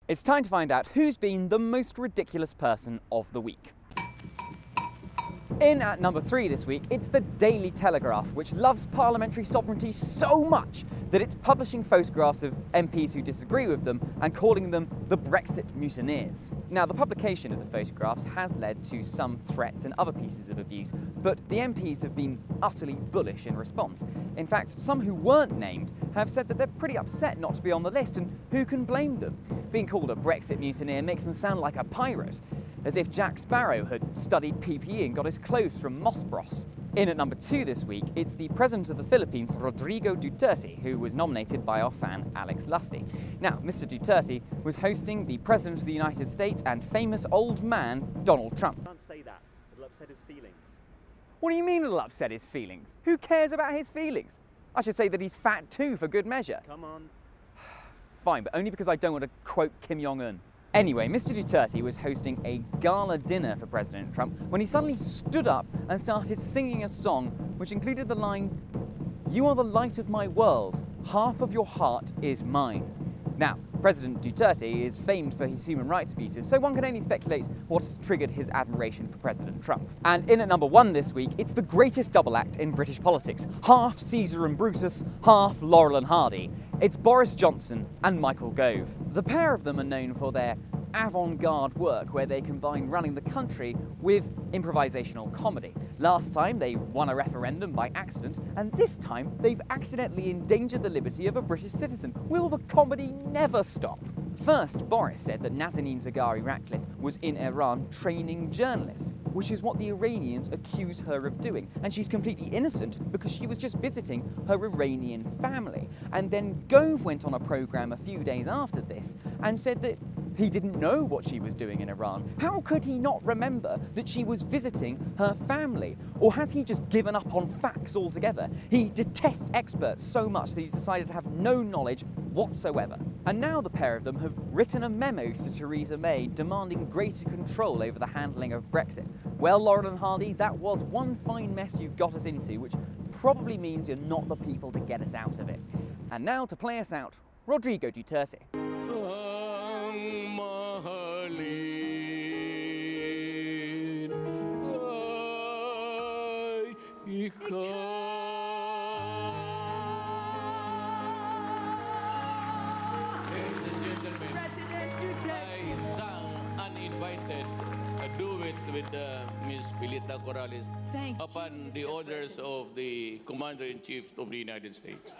It's time to find out who's been the most ridiculous person of the week. In at number 3 this week, it's the Daily Telegraph, which loves parliamentary sovereignty so much that it's publishing photographs of MPs who disagree with them and calling them the Brexit mutineers. Now, the publication of the photographs has led to some threats and other pieces of abuse, but the MPs have been utterly bullish in response. In fact, some who weren't named have said that they're pretty upset not to be on the list, and who can blame them? Being called a Brexit mutineer makes them sound like a pirate, as if Jack Sparrow had studied PPE and got his clothes from Moss Bros. In at number 2 this week, it's the President of the Philippines, Rodrigo Duterte, who was nominated by our fan Alex Lusty. Now, Mr. Duterte was hosting the President of the United States and famous old man, Donald Trump. Can't say that. It'll upset his feelings. What do you mean it'll upset his feelings? Who cares about his feelings? I should say that he's fat too, for good measure. Come on. Fine, but only because I don't want to quote Kim Jong-un. Anyway, Mr. Duterte was hosting a gala dinner for President Trump when he suddenly stood up and started singing a song which included the line, "You are the light of my world, half of your heart is mine." Now, President Duterte is famed for his human rights abuses, so one can only speculate what's triggered his admiration for President Trump. And in at number 1 this week, it's the greatest double act in British politics. Half Caesar and Brutus, half Laurel and Hardy. It's Boris Johnson and Michael Gove. The pair of them are known for their avant-garde work where they combine running the country with improvisational comedy. Last time they won a referendum by accident, and this time they've accidentally endangered the liberty of a British citizen. Will the comedy never stop? First, Boris said that Nazanin Zaghari-Ratcliffe was in Iran training journalists, which is what the Iranians accuse her of doing, and she's completely innocent because she was just visiting her Iranian family. And then Gove went on a programme a few days after this and said that he didn't know what she was doing in Iran. How could he not remember that she was visiting her family? Or has he just given up on facts altogether? He detests experts so much that he's decided to have no knowledge whatsoever. And now the pair of them have written a memo to Theresa May demanding greater control over the handling of Brexit. Well, Laurel and Hardy, that was one fine mess you got us into, which probably means you're not the people to get us out of it. And now to play us out, Rodrigo Duterte. With Ms. Pilita Corrales upon the orders of the Commander-in-Chief of the United States.